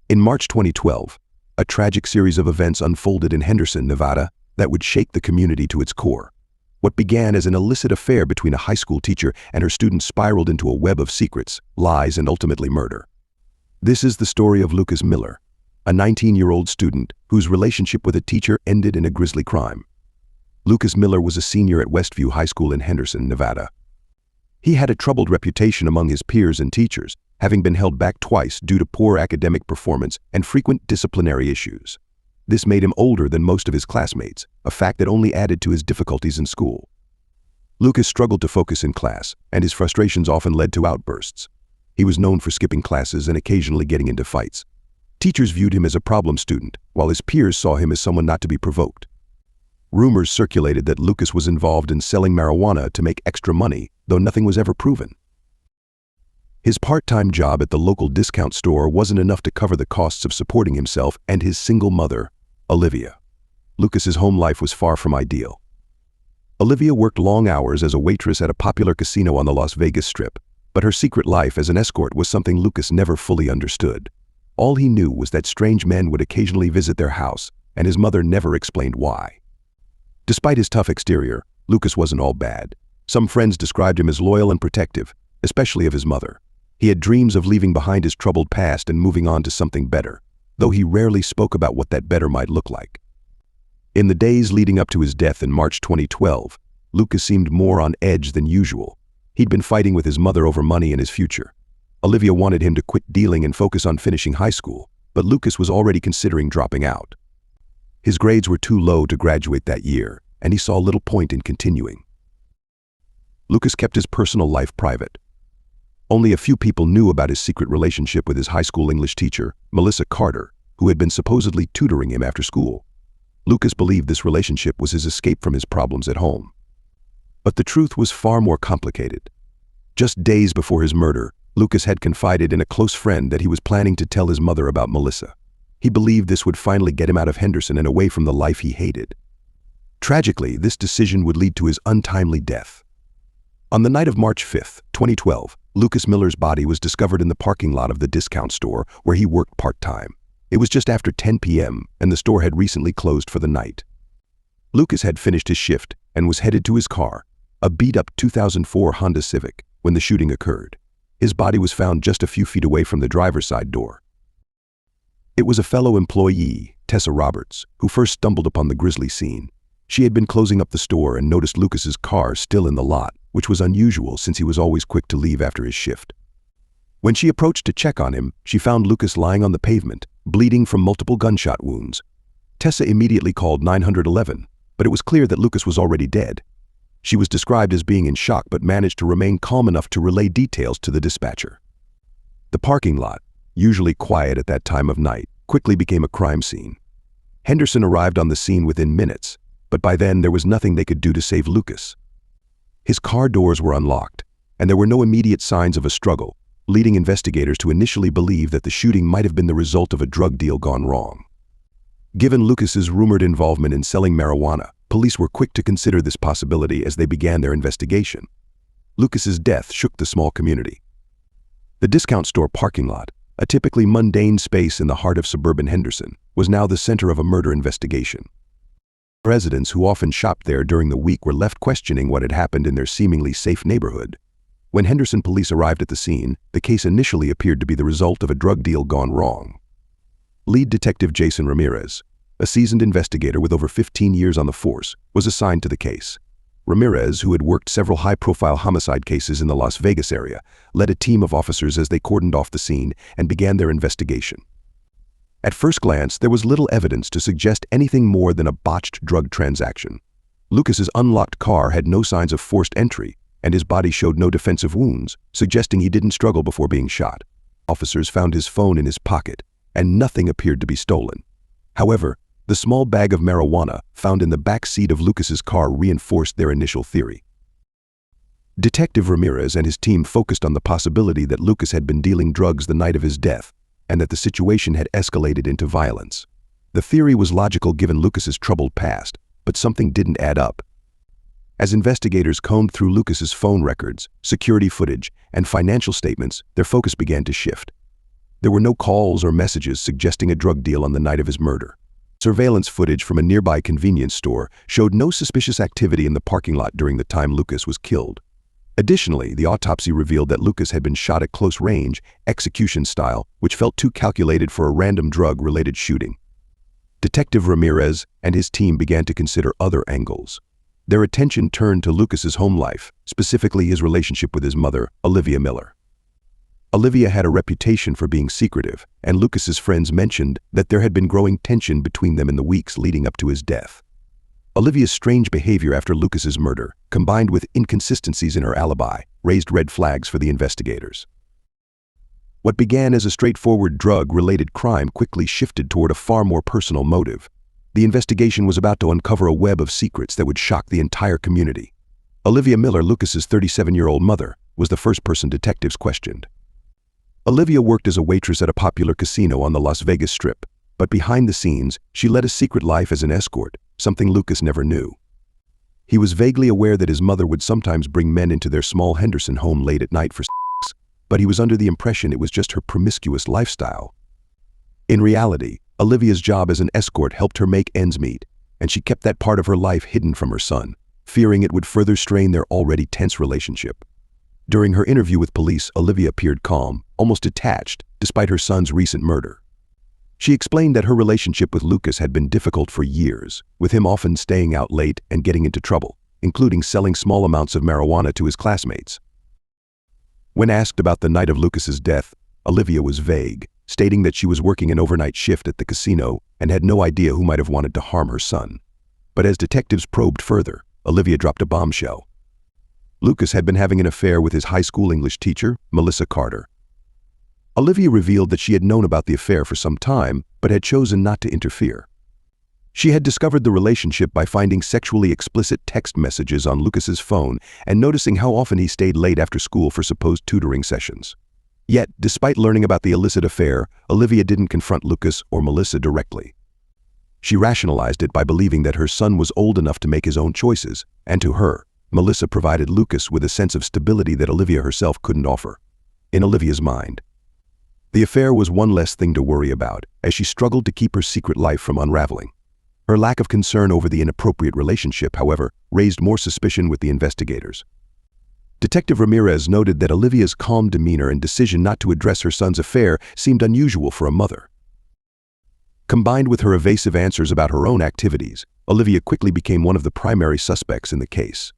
In March 2012, a tragic series of events unfolded in Henderson, Nevada, that would shake the community to its core. What began as an illicit affair between a high school teacher and her students spiraled into a web of secrets, lies, and ultimately murder. This is the story of Lucas Miller, a 19-year-old student whose relationship with a teacher ended in a grisly crime. Lucas Miller was a senior at Westview High School in Henderson, Nevada. He had a troubled reputation among his peers and teachers, having been held back twice due to poor academic performance and frequent disciplinary issues. This made him older than most of his classmates, a fact that only added to his difficulties in school. Lucas struggled to focus in class, and his frustrations often led to outbursts. He was known for skipping classes and occasionally getting into fights. Teachers viewed him as a problem student, while his peers saw him as someone not to be provoked. Rumors circulated that Lucas was involved in selling marijuana to make extra money, though nothing was ever proven. His part-time job at the local discount store wasn't enough to cover the costs of supporting himself and his single mother, Olivia. Lucas's home life was far from ideal. Olivia worked long hours as a waitress at a popular casino on the Las Vegas Strip, but her secret life as an escort was something Lucas never fully understood. All he knew was that strange men would occasionally visit their house, and his mother never explained why. Despite his tough exterior, Lucas wasn't all bad. Some friends described him as loyal and protective, especially of his mother. He had dreams of leaving behind his troubled past and moving on to something better, though he rarely spoke about what that better might look like. In the days leading up to his death in March 2012, Lucas seemed more on edge than usual. He'd been fighting with his mother over money and his future. Olivia wanted him to quit dealing and focus on finishing high school, but Lucas was already considering dropping out. His grades were too low to graduate that year, and he saw little point in continuing. Lucas kept his personal life private. Only a few people knew about his secret relationship with his high school English teacher, Melissa Carter, who had been supposedly tutoring him after school. Lucas believed this relationship was his escape from his problems at home. But the truth was far more complicated. Just days before his murder, Lucas had confided in a close friend that he was planning to tell his mother about Melissa. He believed this would finally get him out of Henderson and away from the life he hated. Tragically, this decision would lead to his untimely death. On the night of March 5, 2012, Lucas Miller's body was discovered in the parking lot of the discount store where he worked part-time. It was just after 10 p.m., and the store had recently closed for the night. Lucas had finished his shift and was headed to his car, a beat-up 2004 Honda Civic, when the shooting occurred. His body was found just a few feet away from the driver's side door. It was a fellow employee, Tessa Roberts, who first stumbled upon the grisly scene. She had been closing up the store and noticed Lucas's car still in the lot, which was unusual since he was always quick to leave after his shift. When she approached to check on him, she found Lucas lying on the pavement, bleeding from multiple gunshot wounds. Tessa immediately called 911, but it was clear that Lucas was already dead. She was described as being in shock but managed to remain calm enough to relay details to the dispatcher. The parking lot, usually quiet at that time of night, quickly became a crime scene. Henderson arrived on the scene within minutes, but by then there was nothing they could do to save Lucas. His car doors were unlocked, and there were no immediate signs of a struggle, leading investigators to initially believe that the shooting might have been the result of a drug deal gone wrong. Given Lucas's rumored involvement in selling marijuana, police were quick to consider this possibility as they began their investigation. Lucas's death shook the small community. The discount store parking lot, a typically mundane space in the heart of suburban Henderson, was now the center of a murder investigation. Residents who often shopped there during the week were left questioning what had happened in their seemingly safe neighborhood. When Henderson police arrived at the scene, the case initially appeared to be the result of a drug deal gone wrong. Lead detective Jason Ramirez, a seasoned investigator with over 15 years on the force, was assigned to the case. Ramirez, who had worked several high-profile homicide cases in the Las Vegas area, led a team of officers as they cordoned off the scene and began their investigation. At first glance, there was little evidence to suggest anything more than a botched drug transaction. Lucas's unlocked car had no signs of forced entry, and his body showed no defensive wounds, suggesting he didn't struggle before being shot. Officers found his phone in his pocket, and nothing appeared to be stolen. However, the small bag of marijuana found in the back seat of Lucas's car reinforced their initial theory. Detective Ramirez and his team focused on the possibility that Lucas had been dealing drugs the night of his death, and that the situation had escalated into violence. The theory was logical given Lucas's troubled past, but something didn't add up. As investigators combed through Lucas's phone records, security footage, and financial statements, their focus began to shift. There were no calls or messages suggesting a drug deal on the night of his murder. Surveillance footage from a nearby convenience store showed no suspicious activity in the parking lot during the time Lucas was killed. Additionally, the autopsy revealed that Lucas had been shot at close range, execution style, which felt too calculated for a random drug-related shooting. Detective Ramirez and his team began to consider other angles. Their attention turned to Lucas's home life, specifically his relationship with his mother, Olivia Miller. Olivia had a reputation for being secretive, and Lucas's friends mentioned that there had been growing tension between them in the weeks leading up to his death. Olivia's strange behavior after Lucas's murder, combined with inconsistencies in her alibi, raised red flags for the investigators. What began as a straightforward drug-related crime quickly shifted toward a far more personal motive. The investigation was about to uncover a web of secrets that would shock the entire community. Olivia Miller, Lucas's 37-year-old mother, was the first person detectives questioned. Olivia worked as a waitress at a popular casino on the Las Vegas Strip, but behind the scenes, she led a secret life as an escort, something Lucas never knew. He was vaguely aware that his mother would sometimes bring men into their small Henderson home late at night for sex, but he was under the impression it was just her promiscuous lifestyle. In reality, Olivia's job as an escort helped her make ends meet, and she kept that part of her life hidden from her son, fearing it would further strain their already tense relationship. During her interview with police, Olivia appeared calm, almost detached, despite her son's recent murder. She explained that her relationship with Lucas had been difficult for years, with him often staying out late and getting into trouble, including selling small amounts of marijuana to his classmates. When asked about the night of Lucas's death, Olivia was vague, stating that she was working an overnight shift at the casino and had no idea who might have wanted to harm her son. But as detectives probed further, Olivia dropped a bombshell. Lucas had been having an affair with his high school English teacher, Melissa Carter. Olivia revealed that she had known about the affair for some time, but had chosen not to interfere. She had discovered the relationship by finding sexually explicit text messages on Lucas's phone and noticing how often he stayed late after school for supposed tutoring sessions. Yet, despite learning about the illicit affair, Olivia didn't confront Lucas or Melissa directly. She rationalized it by believing that her son was old enough to make his own choices, and to her, Melissa provided Lucas with a sense of stability that Olivia herself couldn't offer. In Olivia's mind, the affair was one less thing to worry about, as she struggled to keep her secret life from unraveling. Her lack of concern over the inappropriate relationship, however, raised more suspicion with the investigators. Detective Ramirez noted that Olivia's calm demeanor and decision not to address her son's affair seemed unusual for a mother. Combined with her evasive answers about her own activities, Olivia quickly became one of the primary suspects in the case.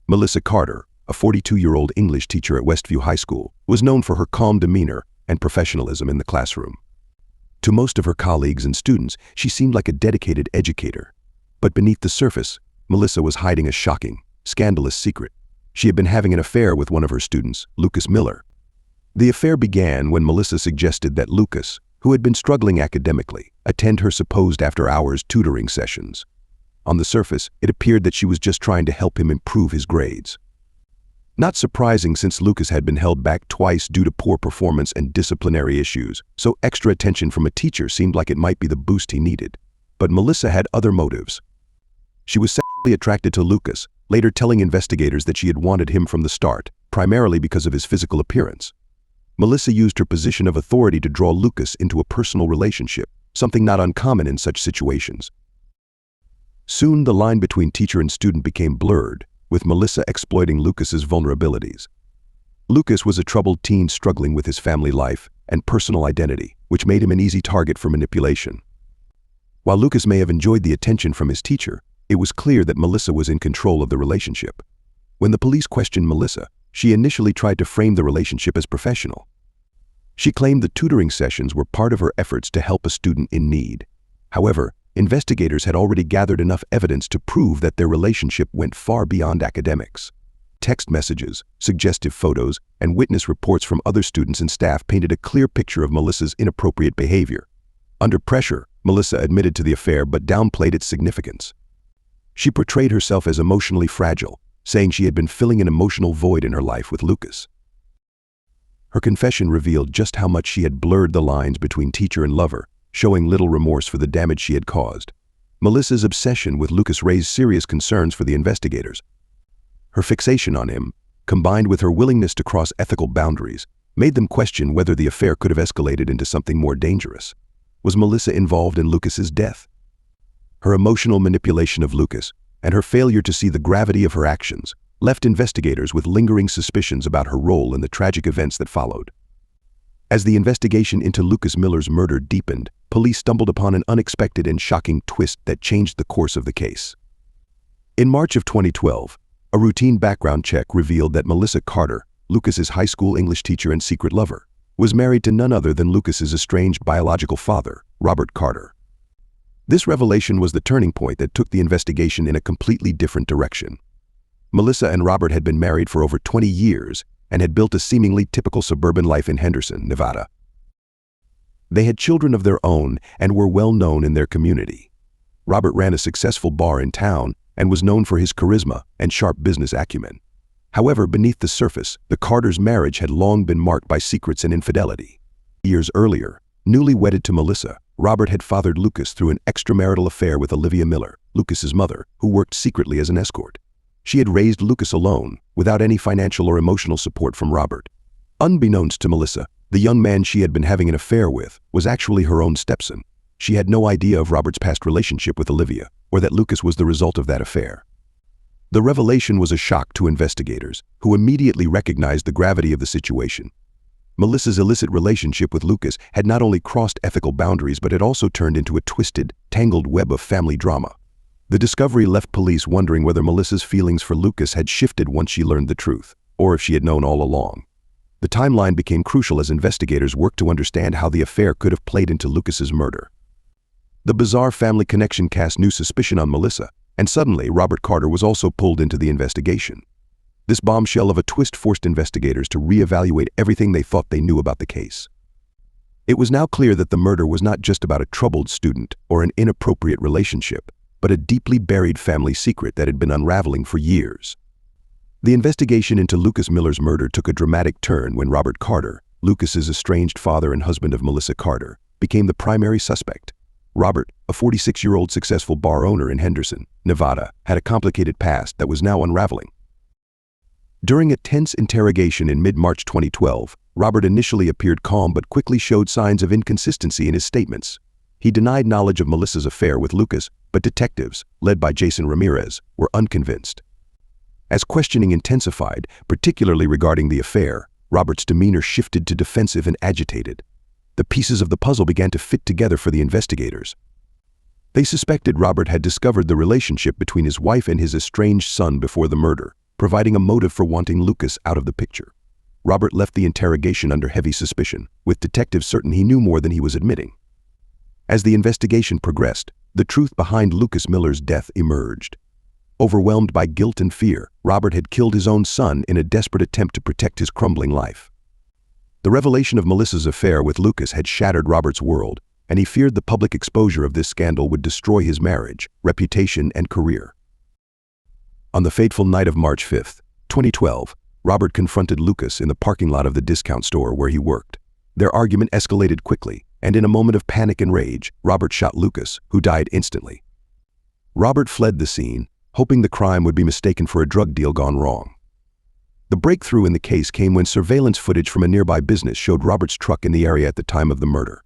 Melissa Carter, a 42-year-old English teacher at Westview High School, was known for her calm demeanor and professionalism in the classroom. To most of her colleagues and students, she seemed like a dedicated educator. But beneath the surface, Melissa was hiding a shocking, scandalous secret. She had been having an affair with one of her students, Lucas Miller. The affair began when Melissa suggested that Lucas, who had been struggling academically, attend her supposed after-hours tutoring sessions. On the surface, it appeared that she was just trying to help him improve his grades. Not surprising, since Lucas had been held back twice due to poor performance and disciplinary issues, so extra attention from a teacher seemed like it might be the boost he needed. But Melissa had other motives. She was sexually attracted to Lucas, later telling investigators that she had wanted him from the start, primarily because of his physical appearance. Melissa used her position of authority to draw Lucas into a personal relationship, something not uncommon in such situations. Soon the line between teacher and student became blurred, with Melissa exploiting Lucas's vulnerabilities. Lucas was a troubled teen struggling with his family life and personal identity, which made him an easy target for manipulation. While Lucas may have enjoyed the attention from his teacher, it was clear that Melissa was in control of the relationship. When the police questioned Melissa, she initially tried to frame the relationship as professional. She claimed the tutoring sessions were part of her efforts to help a student in need. However, investigators had already gathered enough evidence to prove that their relationship went far beyond academics. Text messages, suggestive photos, and witness reports from other students and staff painted a clear picture of Melissa's inappropriate behavior. Under pressure, Melissa admitted to the affair but downplayed its significance. She portrayed herself as emotionally fragile, saying she had been filling an emotional void in her life with Lucas. Her confession revealed just how much she had blurred the lines between teacher and lover, showing little remorse for the damage she had caused. Melissa's obsession with Lucas raised serious concerns for the investigators. Her fixation on him, combined with her willingness to cross ethical boundaries, made them question whether the affair could have escalated into something more dangerous. Was Melissa involved in Lucas's death? Her emotional manipulation of Lucas and her failure to see the gravity of her actions left investigators with lingering suspicions about her role in the tragic events that followed. As the investigation into Lucas Miller's murder deepened, police stumbled upon an unexpected and shocking twist that changed the course of the case. In March of 2012, a routine background check revealed that Melissa Carter, Lucas's high school English teacher and secret lover, was married to none other than Lucas's estranged biological father, Robert Carter. This revelation was the turning point that took the investigation in a completely different direction. Melissa and Robert had been married for over 20 years and had built a seemingly typical suburban life in Henderson, Nevada. They had children of their own and were well known in their community. Robert ran a successful bar in town and was known for his charisma and sharp business acumen. However, beneath the surface, the Carters' marriage had long been marked by secrets and infidelity. Years earlier, newly wedded to Melissa, Robert had fathered Lucas through an extramarital affair with Olivia Miller, Lucas's mother, who worked secretly as an escort. She had raised Lucas alone, without any financial or emotional support from Robert. Unbeknownst to Melissa, the young man she had been having an affair with was actually her own stepson. She had no idea of Robert's past relationship with Olivia, or that Lucas was the result of that affair. The revelation was a shock to investigators, who immediately recognized the gravity of the situation. Melissa's illicit relationship with Lucas had not only crossed ethical boundaries but had also turned into a twisted, tangled web of family drama. The discovery left police wondering whether Melissa's feelings for Lucas had shifted once she learned the truth, or if she had known all along. The timeline became crucial as investigators worked to understand how the affair could have played into Lucas's murder. The bizarre family connection cast new suspicion on Melissa, and suddenly Robert Carter was also pulled into the investigation. This bombshell of a twist forced investigators to reevaluate everything they thought they knew about the case. It was now clear that the murder was not just about a troubled student or an inappropriate relationship, but a deeply buried family secret that had been unraveling for years. The investigation into Lucas Miller's murder took a dramatic turn when Robert Carter, Lucas's estranged father and husband of Melissa Carter, became the primary suspect. Robert, a 46-year-old successful bar owner in Henderson, Nevada, had a complicated past that was now unraveling. During a tense interrogation in mid-March 2012, Robert initially appeared calm but quickly showed signs of inconsistency in his statements. He denied knowledge of Melissa's affair with Lucas, but detectives, led by Jason Ramirez, were unconvinced. As questioning intensified, particularly regarding the affair, Robert's demeanor shifted to defensive and agitated. The pieces of the puzzle began to fit together for the investigators. They suspected Robert had discovered the relationship between his wife and his estranged son before the murder, providing a motive for wanting Lucas out of the picture. Robert left the interrogation under heavy suspicion, with detectives certain he knew more than he was admitting. As the investigation progressed, the truth behind Lucas Miller's death emerged. Overwhelmed by guilt and fear, Robert had killed his own son in a desperate attempt to protect his crumbling life. The revelation of Melissa's affair with Lucas had shattered Robert's world, and he feared the public exposure of this scandal would destroy his marriage, reputation, and career. On the fateful night of March 5, 2012, Robert confronted Lucas in the parking lot of the discount store where he worked. Their argument escalated quickly, and in a moment of panic and rage, Robert shot Lucas, who died instantly. Robert fled the scene, hoping the crime would be mistaken for a drug deal gone wrong. The breakthrough in the case came when surveillance footage from a nearby business showed Robert's truck in the area at the time of the murder.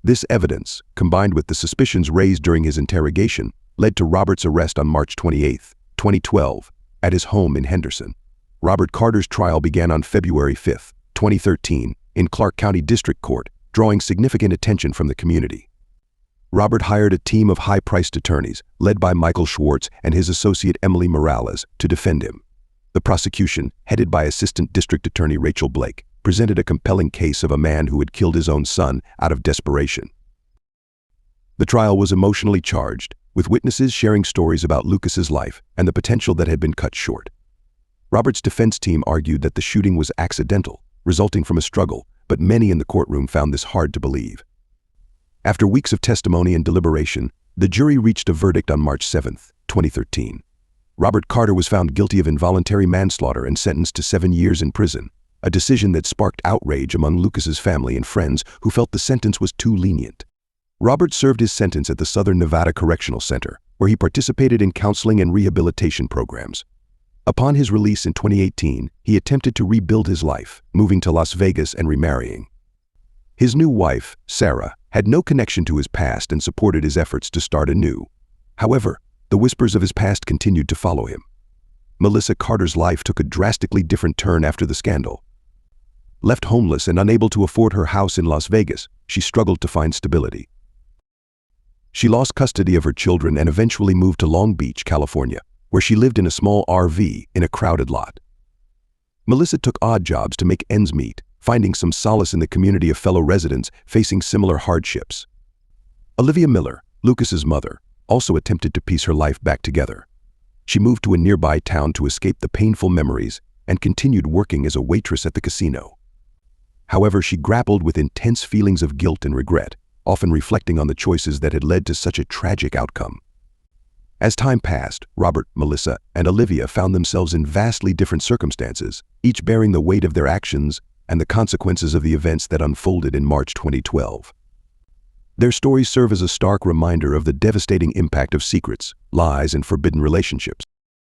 This evidence, combined with the suspicions raised during his interrogation, led to Robert's arrest on March 28, 2012, at his home in Henderson. Robert Carter's trial began on February 5, 2013, in Clark County District Court, drawing significant attention from the community. Robert hired a team of high-priced attorneys, led by Michael Schwartz and his associate Emily Morales, to defend him. The prosecution, headed by Assistant District Attorney Rachel Blake, presented a compelling case of a man who had killed his own son out of desperation. The trial was emotionally charged, with witnesses sharing stories about Lucas's life and the potential that had been cut short. Robert's defense team argued that the shooting was accidental, resulting from a struggle, but many in the courtroom found this hard to believe. After weeks of testimony and deliberation, the jury reached a verdict on March 7, 2013. Robert Carter was found guilty of involuntary manslaughter and sentenced to 7 years in prison, a decision that sparked outrage among Lucas's family and friends who felt the sentence was too lenient. Robert served his sentence at the Southern Nevada Correctional Center, where he participated in counseling and rehabilitation programs. Upon his release in 2018, he attempted to rebuild his life, moving to Las Vegas and remarrying. His new wife, Sarah, had no connection to his past and supported his efforts to start anew. However, the whispers of his past continued to follow him. Melissa Carter's life took a drastically different turn after the scandal. Left homeless and unable to afford her house in Las Vegas, she struggled to find stability. She lost custody of her children and eventually moved to Long Beach, California, where she lived in a small RV in a crowded lot. Melissa took odd jobs to make ends meet, finding some solace in the community of fellow residents facing similar hardships. Olivia Miller, Lucas's mother, also attempted to piece her life back together. She moved to a nearby town to escape the painful memories and continued working as a waitress at the casino. However, she grappled with intense feelings of guilt and regret, often reflecting on the choices that had led to such a tragic outcome. As time passed, Robert, Melissa, and Olivia found themselves in vastly different circumstances, each bearing the weight of their actions and the consequences of the events that unfolded in March 2012. Their stories serve as a stark reminder of the devastating impact of secrets, lies, and forbidden relationships.